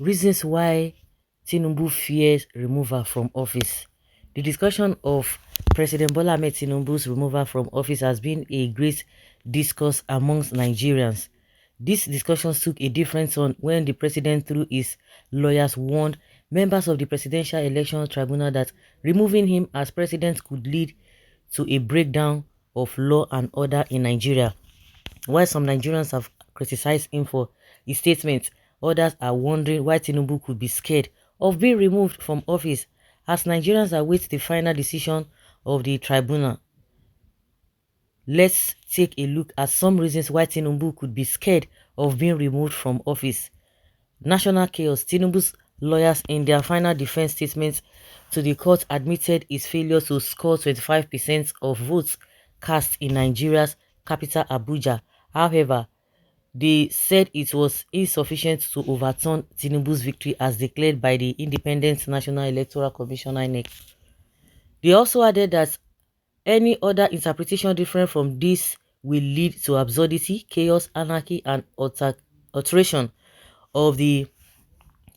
Reasons why Tinubu fears removal from office. The discussion of President Bola Ahmed Tinubu's removal from office has been a great discourse amongst Nigerians. This discussion took a different turn when the president, through his lawyers, warned members of the Presidential Election Tribunal that removing him as president could lead to a breakdown of law and order in Nigeria. While some Nigerians have criticized him for his statement, others are wondering why Tinubu could be scared of being removed from office as Nigerians await the final decision of the tribunal. Let's take a look at some reasons why Tinubu could be scared of being removed from office. National chaos. Tinubu's lawyers, in their final defense statement to the court, admitted his failure to score 25% of votes cast in Nigeria's capital Abuja. However, they said it was insufficient to overturn Tinubu's victory as declared by the Independent National Electoral Commission (INEC). They also added that any other interpretation different from this will lead to absurdity, chaos, anarchy, and alteration of the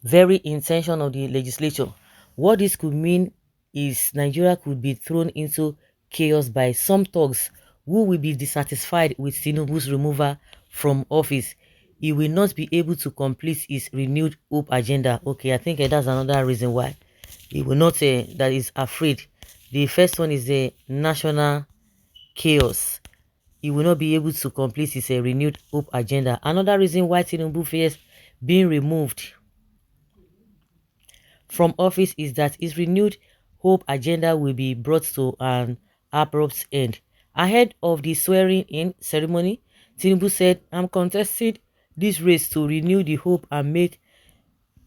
very intention of the legislature. What this could mean is Nigeria could be thrown into chaos by some thugs who will be dissatisfied with Tinubu's removal from office. He will not be able to complete his renewed hope agenda. Okay, I think that's another reason why he will not that is afraid. The first one is the national chaos. He will not be able to complete his renewed hope agenda. Another reason why Tinubu fears being removed from office is that his renewed hope agenda will be brought to an abrupt end. Ahead of the swearing-in ceremony, Tinubu said, "I'm contesting this race to renew the hope and make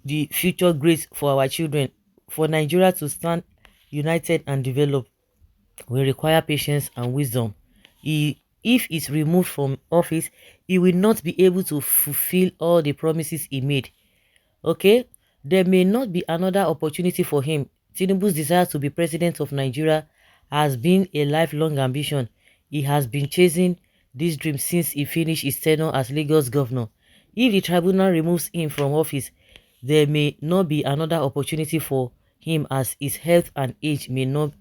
the future great for our children. For Nigeria to stand united and develop, we require patience and wisdom." If he's removed from office, he will not be able to fulfill all the promises he made. Okay, there may not be another opportunity for him. Tinubu's desire to be president of Nigeria has been a lifelong ambition. He has been chasing this dream since he finished his tenure as Lagos governor. If the tribunal removes him from office, there may not be another opportunity for him as his health and age may not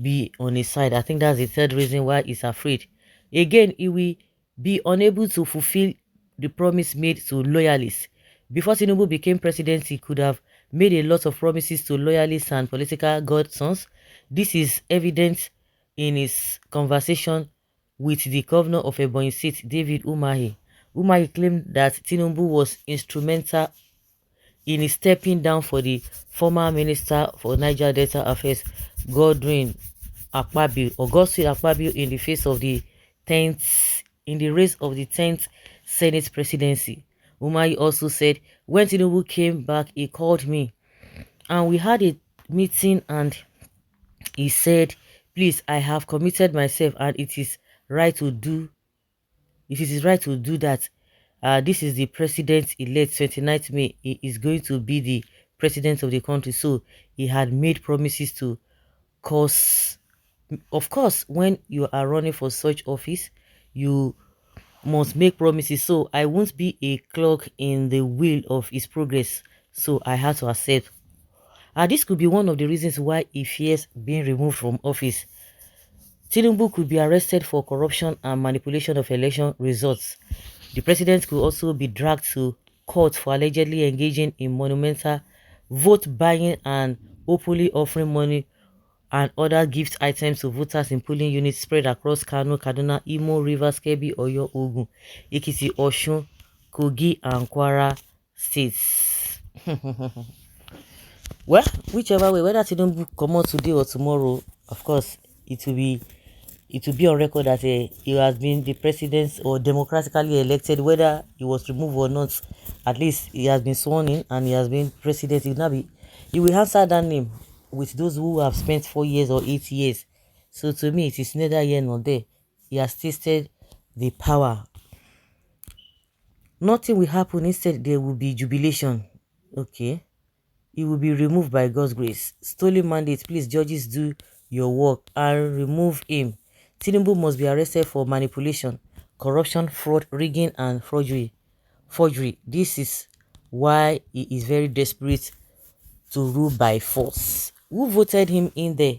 be on his side. I think that's the third reason why he's afraid. Again, he will be unable to fulfill the promise made to loyalists. Before Tinubu became president, he could have made a lot of promises to loyalists and political godsons. This is evident in his conversation with the governor of Ebonyi State, David Umahi. Umahi claimed that Tinubu was instrumental in his stepping down for the former minister for Niger Delta Affairs, Godwin Akpabio, in the face of the 10th in the race of the 10th Senate presidency. Umahi also said, "When Tinubu came back, he called me and we had a meeting and he said, please, I have committed myself and it is right to do that. This is the president-elect, 29th May. He is going to be the president of the country." So he had made promises to cause. Of course, when you are running for such office, you must make promises. So I won't be a clog in the wheel of his progress. So I had to accept. This could be one of the reasons why he fears being removed from office. Tinubu could be arrested for corruption and manipulation of election results. The president could also be dragged to court for allegedly engaging in monumental vote buying and openly offering money and other gift items to voters in polling units spread across Kano, Kaduna, Imo, Rivers, Kebbi, Oyo, Ogun, Ekiti, Osun, Kogi, and Kwara states. Well, whichever way, whether Tinubu come out today or tomorrow, of course, it will be on record that he has been the president or democratically elected, whether he was removed or not. At least he has been sworn in and he has been president. He will answer that name with those who have spent 4 years or 8 years. So to me, it is neither here nor there. He has tasted the power. Nothing will happen. Instead, there will be jubilation. Okay. He will be removed by God's grace. Stolen mandate. Please, judges, do your work and remove him. Tinubu must be arrested for manipulation, corruption, fraud, rigging, and forgery. This is why he is very desperate to rule by force. Who voted him in there?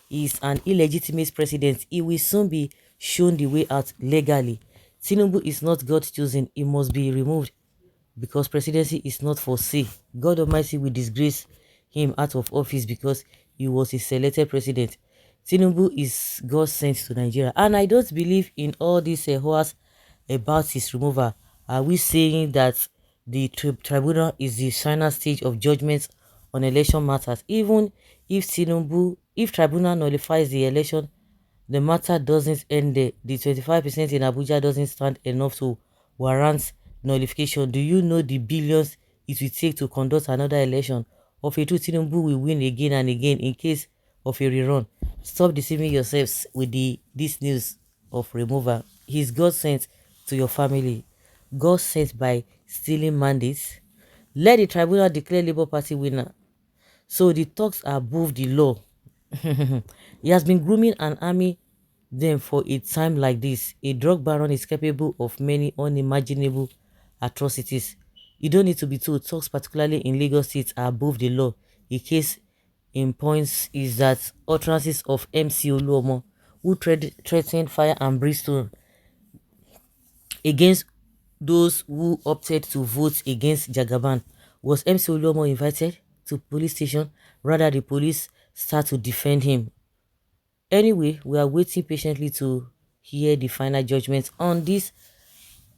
He is an illegitimate president. He will soon be shown the way out legally. Tinubu is not God chosen. He must be removed because presidency is not for sale. God Almighty will disgrace him out of office because he was a selected president. Tinubu is God sent to Nigeria. And I don't believe in all these horrors about his removal. Are we saying that the tribunal is the final stage of judgment on election matters? Even if tribunal nullifies the election, the matter doesn't end there. The 25% in Abuja doesn't stand enough to warrant nullification. Do you know the billions it will take to conduct another election? Of a truth, Tinubu will win again and again in case of a rerun. Stop deceiving yourselves with this news of removal. He's God sent to your family. God sent by stealing mandates. Let the tribunal declare Labour Party winner. So the talks are above the law. He has been grooming an army then for a time like this. A drug baron is capable of many unimaginable atrocities. You don't need to be told. Talks, particularly in Lagos State, are above the law. A case in points is that utterances of MC Oluomo, who threatened fire and brimstone against those who opted to vote against Jagaban. Was MC Oluomo invited to police station? Rather, the police start to defend him. Anyway, we are waiting patiently to hear the final judgment on this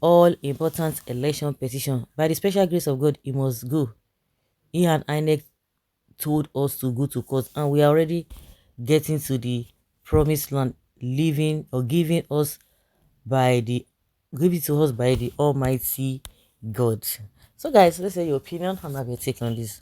all-important election petition. By the special grace of God, he must go. He and INEC told us to go to court, and we are already getting to the promised land, living or giving us by the given to us by the Almighty God. So, guys, let's say your opinion and have your take on this.